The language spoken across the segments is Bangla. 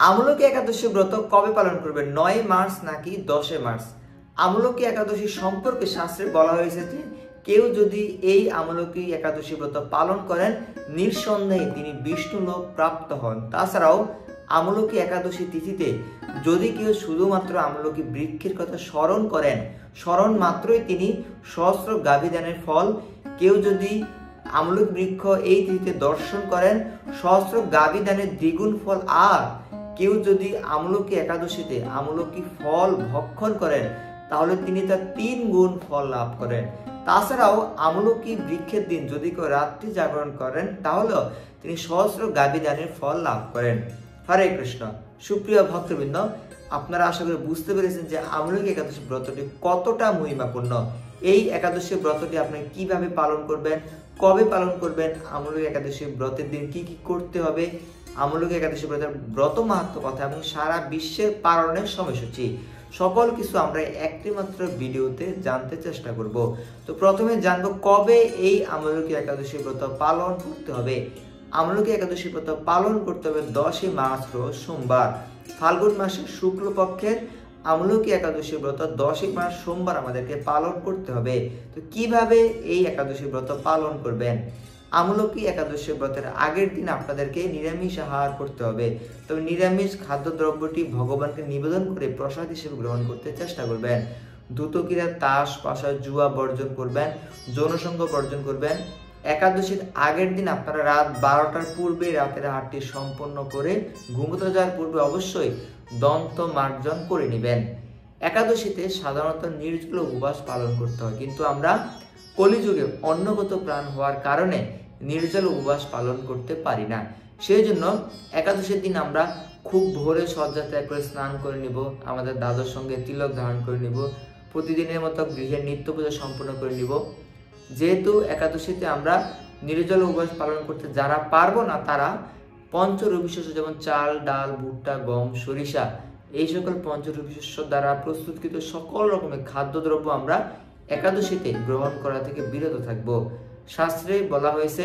আমলকি একাদশী ব্রত কবে পালন করবেন, 9 মার্চ নাকি 10 মার্চ? আমলকি একাদশী সম্পর্কে শাস্ত্রে বলা হয়েছে যে কেউ যদি এই আমলকি একাদশী ব্রত পালন করেন নিঃসন্দেহে তিনি বিষ্ণু লোক প্রাপ্ত হন। তাছাড়াও আমলকি একাদশী তিথিতে যদি কেউ শুধুমাত্র আমলকি বৃক্ষের কথা স্মরণ করেন, স্মরণ মাত্রই তিনি সহস্র গাভীদানের ফল, কেউ যদি আমলকি বৃক্ষ এই তিথিতে দর্শন করেন সহস্র গাভীদানের দ্বিগুণ ফল, আর কেউ যদি আমলকি একাদশীতে আমলকি ফল ভক্ষণ করেন তাহলে তিনি তার 3 গুণ ফল লাভ করেন। তাছাড়াও আমলকি বৃক্ষের দিন যদি কেউ রাত্রি জাগরণ করেন তাহলেও তিনি সহস্র গাভীদানের ফল লাভ করেন। হরে কৃষ্ণ। সুপ্রিয় ভক্তবৃন্দ, আপনারা আশা করি বুঝতে পেরেছেন যে আমলকি একাদশী ব্রতটি কতটা মহিমাপূর্ণ। এই একাদশী ব্রতটি আপনি কিভাবে পালন করবেন, কবে পালন করবেন, আমলকি একাদশী ব্রতের দিন কি কি করতে হবে, আমলকি একাদশী ব্রতের ব্রত মাহাত্ম্য কথা এবং সারা বিশ্বের পালনের সময়সূচি সকল কিছু আমরা একটি মাত্র ভিডিওতে জানতে চেষ্টা করব। তো প্রথমে জানবো কবে এই আমলকি একাদশী ব্রত পালন করতে হবে। আমলকি একাদশী ব্রত পালন করতে হবে 10 মার্চ রোজ সোমবার, ফাল্গুন মাসের শুক্লপক্ষের আমলকি একাদশী ব্রত 10 মার্চ সোমবার আমাদেরকে পালন করতে হবে। তো কিভাবে এই একাদশী ব্রত পালন করবেন? আমলকি একাদশী ব্রতের আগের দিন আপনাদেরকে নিরামিষ আহার করতে হবে। তবে নিরামিষ খাদ্যদ্রব্যটি ভগবানকে নিবেদন করে প্রসাদ হিসেবে গ্রহণ করতে চেষ্টা করবেন। ধূতক্রীড়া, তাস, পাশা, জুয়া বর্জন করবেন, যৌনসঙ্গ বর্জন করবেন। একাদশীর আগের দিন আপনারা রাত 12টার পূর্বে রাতের আহারটি সম্পন্ন করে ঘুমোতে যাওয়ার পূর্বে অবশ্যই দন্ত মার্জন করে নেবেন। একাদশীতে সাধারণত নির্জল উপবাস পালন করতে হয়, কিন্তু আমরা কলিযুগে অন্নগত প্রাণ হওয়ার কারণে নির্জল উপবাস পালন করতে পারি না। সেই জন্য একাদশীর দিন আমরা খুব ভোরে শয্যা ত্যাগ করে স্নান করে নিব, আমাদের দাদুর সঙ্গে তিলক ধারণ করে নিব, প্রতিদিনের মতো গৃহের নিত্য পূজা সম্পন্ন করে নিব। যেহেতু একাদশীতে আমরা নির্জল উপবাস পালন করতে যারা পারবো না তারা পঞ্চরবি শস্য যেমন চাল, ডাল, ভুট্টা, গম, সরিষা এই সকল পঞ্চরবি শস্য দ্বারা প্রস্তুতকৃত সকল রকমের খাদ্যদ্রব্য আমরা একাদশীতে গ্রহণ করা থেকে বিরত থাকব। শাস্ত্রে বলা হয়েছে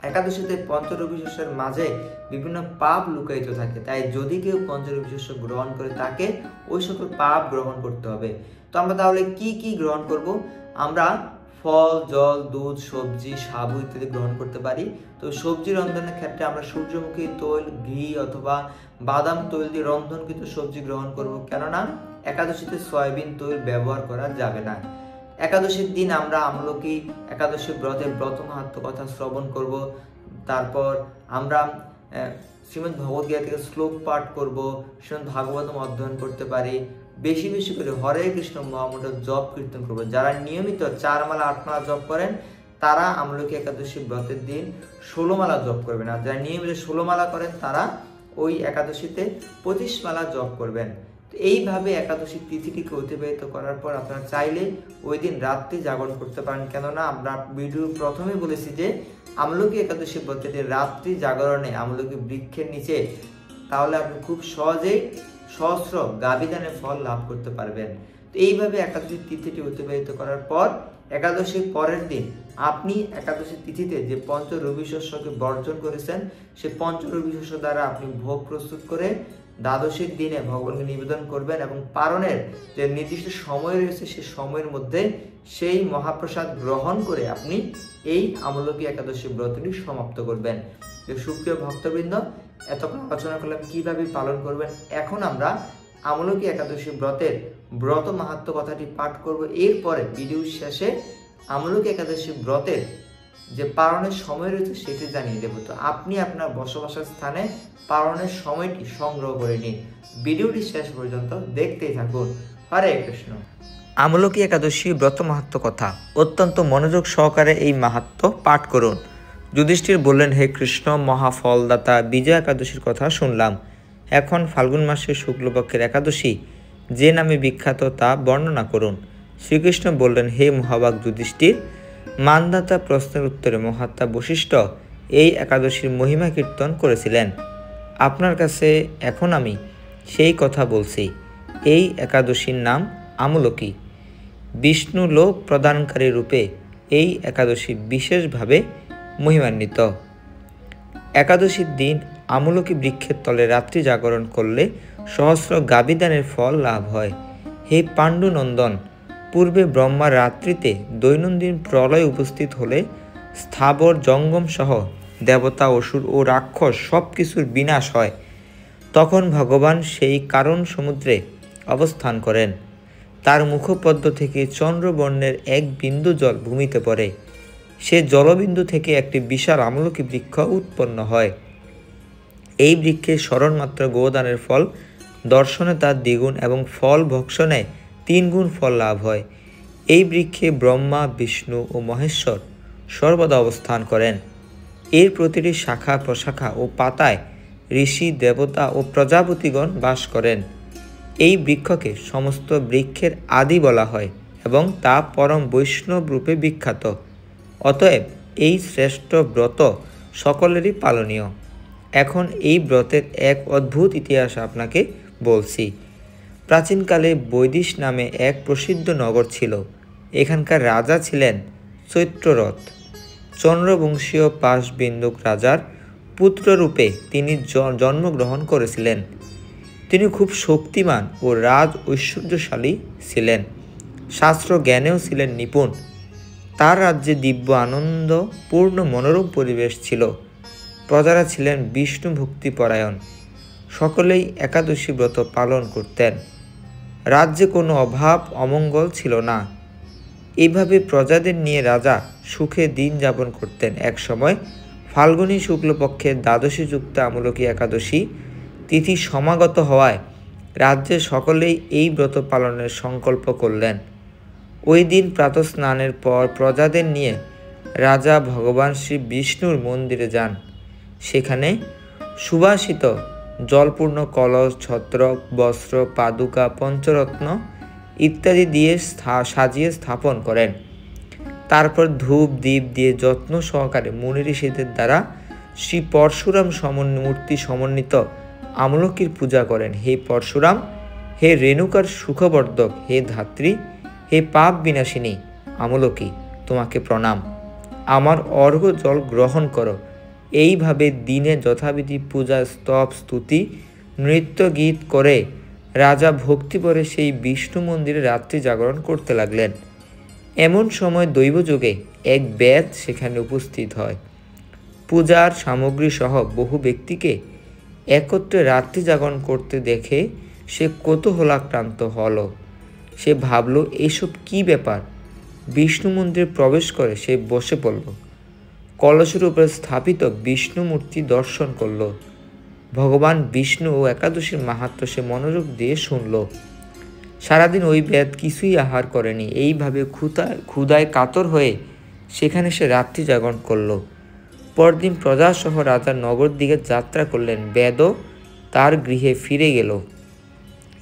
একাদশীতে পঞ্চরবি শস্যের মাঝে বিভিন্ন পাপ লুকায়িত থাকে, তাই যদি কেউ পঞ্চরবি শস্য গ্রহণ করে তাকে ওই সকল পাপ গ্রহণ করতে হবে। তো আমরা তাহলে কি কি গ্রহণ করব? আমরা ফল, জল, দুধ, সবজি, সাবু ইত্যাদি গ্রহণ করতে পারি। তো সবজি রন্ধনের ক্ষেত্রে আমরা সূর্যমুখী তৈল, ঘি অথবা বাদাম তৈল দিয়ে রন্ধনকৃত সবজি গ্রহণ করব, কেননা একাদশীতে সয়াবিন তৈল ব্যবহার করা যাবে না। একাদশীর দিন আমরা আমলকি একাদশী ব্রতের ব্রত মাহাত্ম্য কথা শ্রবণ করব। তারপর আমরা শ্রীমদ্ ভগবদ্গীতা থেকে শ্লোক পাঠ করব, শ্রীমদ্ ভাগবতম অধ্যয়ন করতে পারি, বেশি বেশি করে হরে কৃষ্ণ মহামন্ত্র জপ কীর্তন করবো। যারা নিয়মিত 4 মালা 8 মালা জপ করেন তারা আমলকি একাদশী ব্রতের দিন 16 মালা জপ করবেন, আর যারা নিয়মিত 16 মালা করেন তারা ওই একাদশীতে 25 মালা জপ করবেন। তো এইভাবে একাদশী তিথিটিকে অতিবাহিত করার পর আপনারা চাইলে ওই দিন রাত্রি জাগরণ করতে পারেন, কেননা আমরা ভিডিও প্রথমে বলেছি যে আমলকি একাদশী ব্রতের দিন রাত্রি জাগরণে আমলকি বৃক্ষের নিচে তাহলে আপনি খুব সহজেই সহস্র গাভীদানের ফল লাভ করতে পারবেন। তো এইভাবে একাদশী তিথিটি অতিবাহিত করার পর একাদশীর পরের দিন আপনি একাদশী তিথিতে যে পঞ্চরবি শস্যকে বর্জন করেছেন সেই পঞ্চরবি শস্য দ্বারা আপনি ভোগ প্রস্তুত করে দ্বাদশীর দিনে ভগবানকে নিবেদন করবেন এবং পারণের যে নির্দিষ্ট সময় রয়েছে সেই সময়ের মধ্যে সেই মহাপ্রসাদ গ্রহণ করে আপনি এই আমলকি একাদশী ব্রতটি সমাপ্ত করবেন। সুপ্রিয় ভক্তবৃন্দ, এতক্ষণ আলোচনা করলাম কিভাবে পালন করবেন। এখন আমরা আমলকি একাদশী ব্রতের ব্রত মাহাত্ম্য কথাটি পাঠ করব। এরপরে ভিডিও শেষে আমলকি একাদশী ব্রতের যে পালনের সময় রয়েছে সেটি জানিয়ে দেব। তো আপনি আপনার বসবাসের স্থানে পালনের সময়টি সংগ্রহ করে নিন। ভিডিওটি শেষ পর্যন্ত দেখতেই থাকুন। হরে কৃষ্ণ। আমলকি একাদশী ব্রত মাহাত্ম্য কথা অত্যন্ত মনোযোগ সহকারে এই মাহাত্ম্য পাঠ করুন। যুধিষ্ঠির বললেন, হে কৃষ্ণ, মহাফলদাতা বিজয়া একাদশীর কথা শুনলাম। এখন ফাল্গুন মাসের শুক্লপক্ষের একাদশী যে নামে বিখ্যাত তা বর্ণনা করুন। শ্রীকৃষ্ণ বললেন, হে মহাভাগ যুধিষ্ঠির, মানদাতা প্রশ্নের উত্তরে মহাত্মা বশিষ্ঠ এই একাদশীর মহিমা কীর্তন করেছিলেন। আপনার কাছে এখন আমি সেই কথা বলছি। এই একাদশীর নাম আমলকি। বিষ্ণু লোক প্রদানকারী রূপে এই একাদশী বিশেষভাবে মহিমান্বিত। একাদশীর দিন আমলকি বৃক্ষের তলে রাত্রি জাগরণ করলে সহস্র গাবিদানের ফল লাভ হয়। হে পাণ্ডুনন্দন, পূর্বে ব্রহ্মার রাত্রিতে দৈনন্দিন প্রলয় উপস্থিত হলে স্থাবর জঙ্গম সহ দেবতা, অসুর ও রাক্ষস সব কিছুর বিনাশ হয়। তখন ভগবান সেই কারণ সমুদ্রে অবস্থান করেন। তার মুখপদ্ম থেকে চন্দ্রবর্ণের এক বিন্দু জল ভূমিতে পড়ে। সে জলবিন্দু থেকে একটি বিশাল আমলকি বৃক্ষ উৎপন্ন হয়। এই বৃক্ষের স্মরণমাত্র গোদানের ফল দর্শনে তার দ্বিগুণ এবং ফল ভক্ষণে 3 গুণ ফল লাভ হয়। এই বৃক্ষে ব্রহ্মা, বিষ্ণু ও মহেশ্বর সর্বদা অবস্থান করেন। এর প্রতিটি শাখা প্রশাখা ও পাতায় ঋষি, দেবতা ও প্রজাপতিগণ বাস করেন। এই বৃক্ষকে সমস্ত বৃক্ষের আদি বলা হয় এবং তা পরম বৈষ্ণব রূপে বিখ্যাত। অতএব এই শ্রেষ্ঠ ব্রত সকলেরই পালনীয়। এখন এই ব্রতের এক অদ্ভুত ইতিহাস আপনাকে বলছি। প্রাচীনকালে বৈদিশ নামে এক প্রসিদ্ধ নগর ছিল। এখানকার রাজা ছিলেন চৈত্ররথ। চন্দ্রবংশীয় পাশবিন্দুক রাজার পুত্ররূপে তিনি জন্মগ্রহণ করেছিলেন। তিনি খুব শক্তিমান ও রাজ ঐশ্বর্যশালী ছিলেন। শাস্ত্র জ্ঞানেও ছিলেন নিপুণ। তার রাজ্যে দিব্য আনন্দ পূর্ণ মনোরম পরিবেশ ছিল। প্রজারা ছিলেন বিষ্ণু ভক্তিপরায়ণ। সকলেই একাদশী ব্রত পালন করতেন। রাজ্যে কোনো অভাব অমঙ্গল ছিল না। এইভাবে প্রজাদের নিয়ে রাজা সুখে দিন যাপন করতেন। এক সময় ফাল্গুনী শুক্লপক্ষের দ্বাদশী যুক্ত আমলকি একাদশী তিথি সমাগত হওয়ায় রাজ্যের সকলেই এই ব্রত পালনের সংকল্প করলেন। ওই দিন প্রাতঃস্নানের পর প্রজাদের নিয়ে রাজা ভগবান শ্রী বিষ্ণুর মন্দিরে যান। সেখানে সুবাসিত জলপূর্ণ কলস, ছত্রক, বস্ত্র, পাদুকা, পঞ্চরত্ন ইত্যাদি দিয়ে সাজিয়ে স্থাপন করেন। তারপর ধূপ দ্বীপ দিয়ে যত্ন সহকারে মুনি ঋষিদের দ্বারা শ্রী পরশুরাম মূর্তি সমন্বিত আমলকির পূজা করেন। হে পরশুরাম, হে রেণুকার সুখবর্ধক, হে ধাত্রী, হে পাপ বিনাশিনী আমলকি, তোমাকে প্রণাম। আমার অর্ঘ্য জল গ্রহণ করো। এইভাবে দিনে যথাবিধি পূজা, স্তব, স্তুতি, নৃত্য গীত করে রাজা ভক্তিভরে সেই বিষ্ণু মন্দিরে রাত্রি জাগরণ করতে লাগলেন। এমন সময় দৈবযোগে এক বেদ সেখানে উপস্থিত হয়। পূজার সামগ্রী সহ বহু ব্যক্তিকে একত্রে রাত্রি জাগরণ করতে দেখে সে কৌতূহলাক্রান্ত হল। সে ভাবল, এসব কি ব্যাপার। বিষ্ণু মন্দিরে প্রবেশ করে সে বসে পড়ল। কলসের উপরে স্থাপিত বিষ্ণু মূর্তি দর্শন করল। ভগবান বিষ্ণু ও একাদশীর মাহাত্ম্য সে মনোযোগ দিয়ে শুনল। সারাদিন ওই বেদ কিছুই আহার করেনি। এইভাবে ক্ষুধায় কাতর হয়ে সেখানে সে রাত্রি জাগরণ করল। পরদিন প্রজাসহ রাজার নগর দিকে যাত্রা করলেন। বেদও তার গৃহে ফিরে গেল।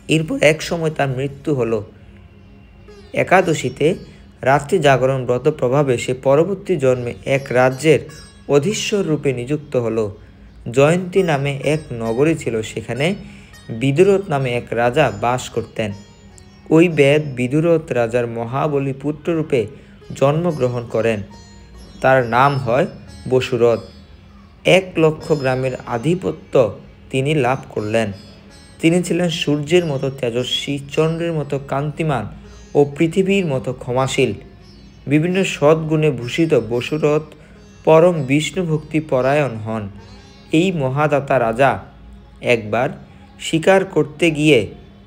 এরপর এক সময় তার মৃত্যু হলো। একাদশীতে রাত্রি জাগরণ ব্রত প্রভাবে সে পরবর্তী জন্মে এক রাজ্যের অধীশ্বর রূপে নিযুক্ত হলো। জয়ন্তী নামে এক নগরী ছিল। সেখানে বিদুরথ নামে এক রাজা বাস করতেন। ওই বেদ বিদুরথ রাজার মহাবলী পুত্ররূপে জন্মগ্রহণ করেন। তার নাম হয় বসুরথ। 1,00,000 গ্রামের আধিপত্য তিনি লাভ করলেন। তিনি ছিলেন সূর্যের মতো তেজস্বী, চন্দ্রের মতো কান্তিমান ও পৃথিবীর মতো ক্ষমাশীল। বিভিন্ন সদ্গুণে ভূষিত বসুরথ পরম বিষ্ণু ভক্তি পরায়ণ হন। এই মহাদাতা রাজা একবার শিকার করতে গিয়ে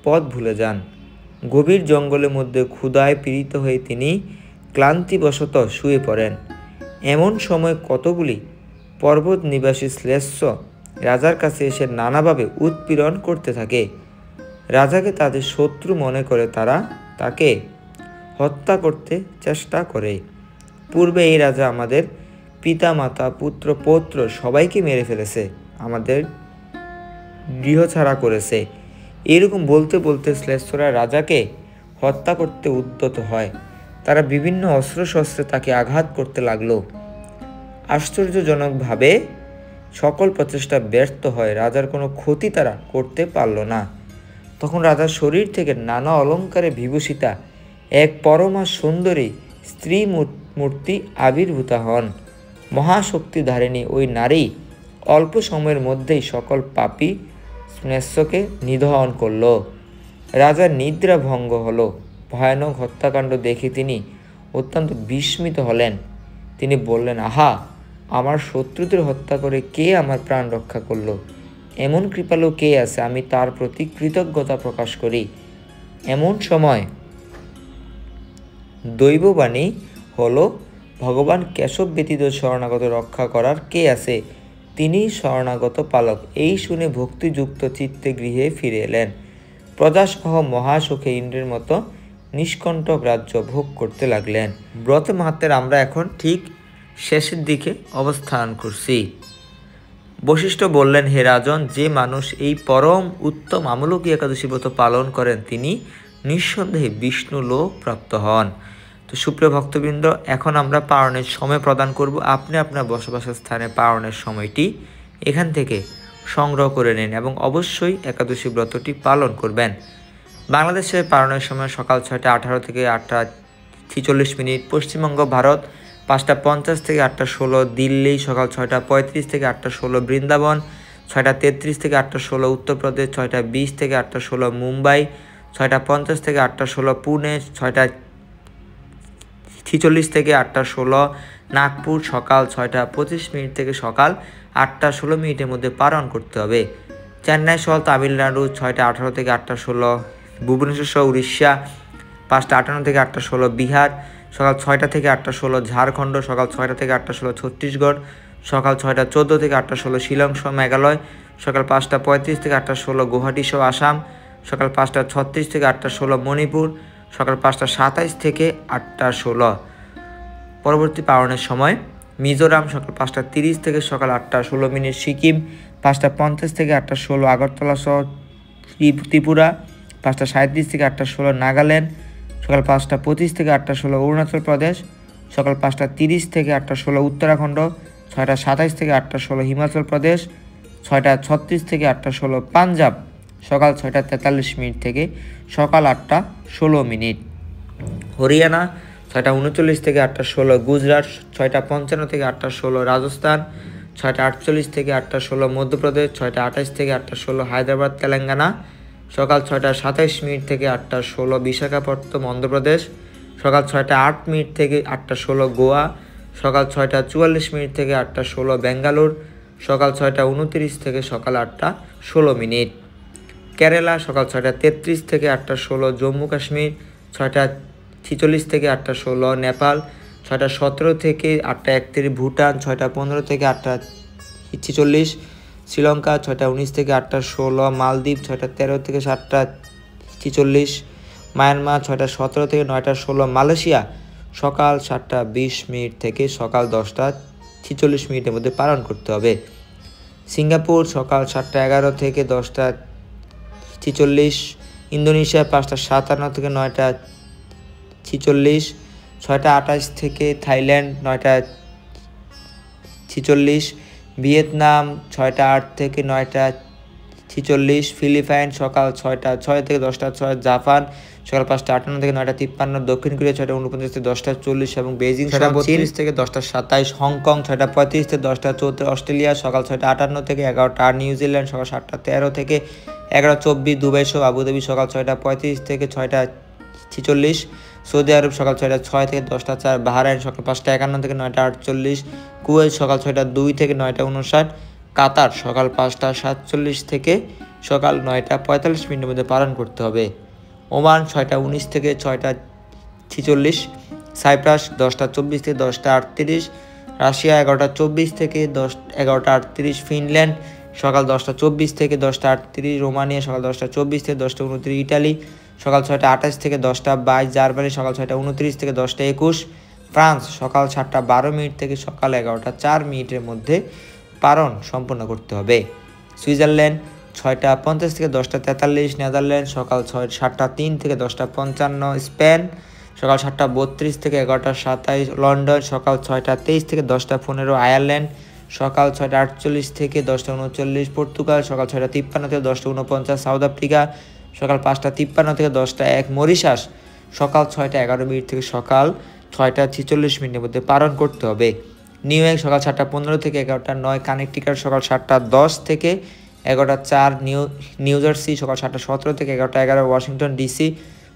পথ ভুলে যান। গভীর জঙ্গলের মধ্যে ক্ষুধায় পীড়িত হয়ে তিনি ক্লান্তিবশত শুয়ে পড়েন। এমন সময় কতগুলি পর্বত নিবাসী শ্লেষ্য রাজার কাছে এসে নানাভাবে উৎপীড়ন করতে থাকে। রাজাকে তাদের শত্রু মনে করে তারা তাকে হত্যা করতে চেষ্টা করে। পূর্বে এই রাজা আমাদের পিতা মাতা, পুত্র পৌত্র সবাইকে মেরে ফেলেছে, আমাদের গৃহছাড়া করেছে। এরকম বলতে বলতে শ্লেষ্ঠরা রাজাকে হত্যা করতে উদ্যত হয়। তারা বিভিন্ন অস্ত্রশস্ত্রে তাকে আঘাত করতে লাগলো। আশ্চর্যজনকভাবে সকল প্রচেষ্টা ব্যর্থ হয়। রাজার কোনো ক্ষতি তারা করতে পারল না। তখন রাজার শরীর থেকে নানা অলঙ্কারে বিভূষিতা এক পরমা সুন্দরী স্ত্রী মূর্তি আবির্ভূতা হন। মহাশক্তিধারিণী ওই নারী অল্প সময়ের মধ্যেই সকল পাপী স্নেশ্বকে নিধন করল। রাজার নিদ্রা ভঙ্গ হলো। ভয়ানক হত্যাকাণ্ড দেখে তিনি অত্যন্ত বিস্মিত হলেন। তিনি বললেন, আহা, আমার শত্রুদের হত্যা করে কে আমার প্রাণ রক্ষা করল? এমন কৃপালু কে আছে, আমি তার প্রতি কৃতজ্ঞতা প্রকাশ করি। এমন সময় দৈববাণী হলো, ভগবান কেশব ব্যতীত শরণাগত রক্ষা করার কে আছে? তিনি শরণাগত পালক। এই শুনে ভক্তিযুক্ত চিত্তে গৃহে ফিরে এলেন। প্রজাসহ মহাসুখে ইন্দ্রের মতো নিষ্কণ্টক রাজ্য ভোগ করতে লাগলেন। ব্রত মাহাত্ম্যের আমরা এখন ঠিক শেষের দিকে অবস্থান করছি। বশিষ্ঠ বললেন, হে রাজন, যে মানুষ এই পরম উত্তম আমলকি একাদশী ব্রত পালন করেন তিনি নিঃসন্দেহে বিষ্ণু লোক প্রাপ্ত হন। তো সুপ্রিয় ভক্তবৃন্দ, এখন আমরা পালনের সময় প্রদান করব। আপনি আপনার বসবাসের স্থানে পালনের সময়টি এখান থেকে সংগ্রহ করে নিন এবং অবশ্যই একাদশী ব্রতটি পালন করবেন। বাংলাদেশে পালনের সময় সকাল 6টা 18 থেকে 8টা 46 মিনিট, পশ্চিমবঙ্গ ভারত 5টা 50 থেকে 8টা 16, দিল্লি সকাল 6টা 35 থেকে 8টা 16, বৃন্দাবন 6টা 33 থেকে 8টা 16, উত্তরপ্রদেশ 6টা 20 থেকে 8টা 16, মুম্বাই 6টা 50 থেকে 8টা 16, পুনে 6টা 46 থেকে 8টা 16, নাগপুর সকাল 6টা 25 মিনিট থেকে সকাল 8টা 16 মিনিটের মধ্যে পালন করতে হবে। চেন্নাই সহ তামিলনাড়ু 6টা 18 থেকে 8টা 16, ভুবনেশ্বর সহ উড়িষ্যা 5টা 58 থেকে 8টা 16, বিহার সকাল 6টা থেকে 8টা 16, ঝাড়খণ্ড সকাল 6টা থেকে 8টা 16, ছত্তিশগড় সকাল 6টা 14 থেকে 8টা 16, শিলং সহ মেঘালয় সকাল 5টা 35 থেকে 8টা 16, গুয়াহাটি সহ আসাম সকাল 5টা 36 থেকে 8টা 16, মণিপুর সকাল 5টা 27 থেকে 8টা 16। পরবর্তী পালনের সময় মিজোরাম সকাল 5টা 30 থেকে সকাল 8টা 16 মিনিট, সিকিম 5টা 50 থেকে 8টা 16, আগরতলা সহ ত্রিপুরা 5টা 37 থেকে 8টা 16, নাগাল্যান্ড সকাল 5টা 25 থেকে 8টা 16, অরুণাচল প্রদেশ সকাল 5টা 30 থেকে 8টা 16, উত্তরাখণ্ড 6টা 27 থেকে 8টা 16, হিমাচল প্রদেশ 6টা 36 থেকে 8টা 16, পাঞ্জাব সকাল 6টা 43 মিনিট থেকে সকাল 8টা 16 মিনিট, হরিয়ানা 6টা 39 থেকে 8টা 16, গুজরাট 6টা 55 থেকে 8টা 16, রাজস্থান 6টা 48 থেকে 8টা 16, মধ্যপ্রদেশ 6টা 28 থেকে 8টা 16, হায়দ্রাবাদ তেলেঙ্গানা সকাল 6টা 27 মিনিট থেকে 8টা 16, বিশাখাপত্তনম অন্ধ্রপ্রদেশ সকাল 6টা 8 মিনিট থেকে 8টা 16, গোয়া সকাল 6টা 44 মিনিট থেকে 8টা 16, বেঙ্গালুর সকাল 6টা 29 থেকে সকাল 8টা 16 মিনিট, কেরালা সকাল 6টা 33 থেকে 8টা 16, জম্মু কাশ্মীর 6টা 46 থেকে 8টা 16, নেপাল 6টা 17 থেকে 8টা 31, ভুটান 6টা 15 থেকে 8টা 46, শ্রীলঙ্কা 6টা 19 থেকে 8টা 16, মালদ্বীপ 6টা 13 থেকে 7টা 46, মায়ানমার 6টা 17 থেকে 9টা 16, মালয়েশিয়া সকাল 7টা 20 মিনিট থেকে সকাল 10টা 46 মিনিটের মধ্যে পালন করতে হবে, সিঙ্গাপুর সকাল 7টা 11 থেকে 10টা 46, ইন্দোনেশিয়া 5টা 57 থেকে 9টা 46, 6টা 28 থেকে থাইল্যান্ড 9টা 46, ভিয়েতনাম 6টা 8 থেকে 9টা 46, ফিলিপাইন সকাল 6টা 6 থেকে 10টা 6, জাপান সকাল 5টা 58 থেকে 9টা 53, দক্ষিণ কোরিয়া 6টা 49 থেকে 10টা 40 এবং বেজিং 6টা 32 থেকে 10টা 27, হংকং 6টা 35 থেকে 10টা 34, অস্ট্রেলিয়া সকাল 6টা 58 থেকে 11টা, নিউজিল্যান্ড সকাল 7টা 13 থেকে 11:24, দুবাই সহ আবুধাবি সকাল 6টা 35 থেকে 6টা 46, সৌদি আরব সকাল 6টা 6 থেকে 10টা 4, বাহরাইন সকাল 5টা 51 থেকে 9টা 48, কুয়েত সকাল 6টা 2 থেকে 9টা 59, কাতার সকাল 5টা 47 থেকে সকাল 9টা 45 মিনিটের মধ্যে পালন করতে হবে, ওমান 6টা 19 থেকে 6টা 46, সাইপ্রাস 10টা 24 থেকে 10টা 38, রাশিয়া 11টা 24 থেকে 11টা 38, ফিনল্যান্ড সকাল 10টা 24 থেকে 10টা 38, রোমানিয়া সকাল 10টা 24 থেকে 10টা 29, ইটালি সকাল 6টা 28 থেকে 10টা 22, জার্মানি সকাল 6টা 29 থেকে 10টা 21, ফ্রান্স সকাল 7টা 12 মিনিট থেকে সকাল 11টা 4 মিনিটের মধ্যে পালন সম্পন্ন করতে হবে, সুইজারল্যান্ড 6টা 50 থেকে 10টা 43, নেদারল্যান্ড সকাল 7টা 3 থেকে 10টা 55, স্পেন সকাল 7টা 32 থেকে 11টা 27, লন্ডন সকাল 6টা 23 থেকে 10টা 15, আয়ারল্যান্ড সকাল 6টা 48 থেকে 10টা 39, পর্তুগাল সকাল 6টা 53 থেকে 10টা 49, সাউথ আফ্রিকা সকাল 5টা 53 থেকে 10টা 1, মরিশাস সকাল 6টা 11 মিনিট থেকে সকাল 6টা 46 মিনিটের মধ্যে পালন করতে হবে, নিউ ইয়র্ক সকাল 7:15 থেকে 11:09, কানেকটিকাট সকাল 7:10 থেকে 11:04, নিউ জার্সি সকাল 7:17 থেকে 11:11, ওয়াশিংটন ডিসি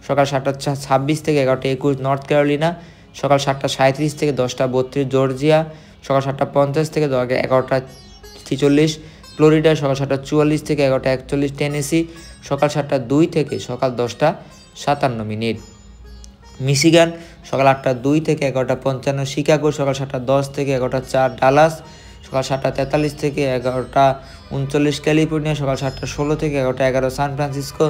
সকাল 7:26 থেকে 11:21, নর্থ ক্যারোলিনা সকাল 7:37 থেকে 10:32, জর্জিয়া সকাল 7:50 থেকে 11:43, ফ্লোরিডা সকাল 7:44 থেকে 11:41, টেনেসি সকাল 7:02 থেকে সকাল 10:57, মিশিগান সকাল 8:02 থেকে 11:55, শিকাগো সকাল 7:10 থেকে 11:04, ডালাস সকাল 7:43 থেকে 11:39, ক্যালিফোর্নিয়া সকাল 7:16 থেকে 11:11, সান ফ্রান্সিসকো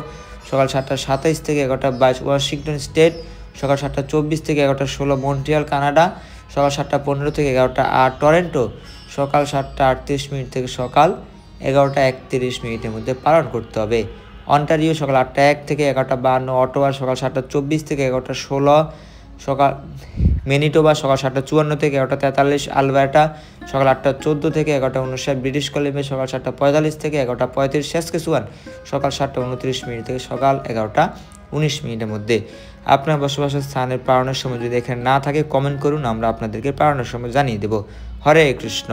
সকাল 7:27 থেকে 11:22, ওয়াশিংটন স্টেট সকাল 7:24 থেকে 11:16, মন্ট্রিয়াল কানাডা সকাল 7:15 থেকে 11:08, টরন্টো সকাল 7:38 থেকে সকাল 11:31 মধ্যে পালন করতে হবে। অন্টারিও সকাল 8:01 থেকে 11:52, অটোয়া সকাল 7:24 থেকে 11:16, সকাল ম্যানিটোবা সকাল 7:54 থেকে 11:43, আলবার্টা সকাল 8:14 থেকে 11:59, ব্রিটিশ কলম্বিয়া সকাল 7:45 থেকে 11:35, সাসক্যাচুয়ান সকাল 7:29 থেকে সকাল 11:19 মধ্যে। আপনার বসবাসের স্থানের পালনের সময় যদি এখানে না থাকে কমেন্ট করুন, আমরা আপনাদেরকে পালনের সময় জানিয়ে দেব। হরে কৃষ্ণ।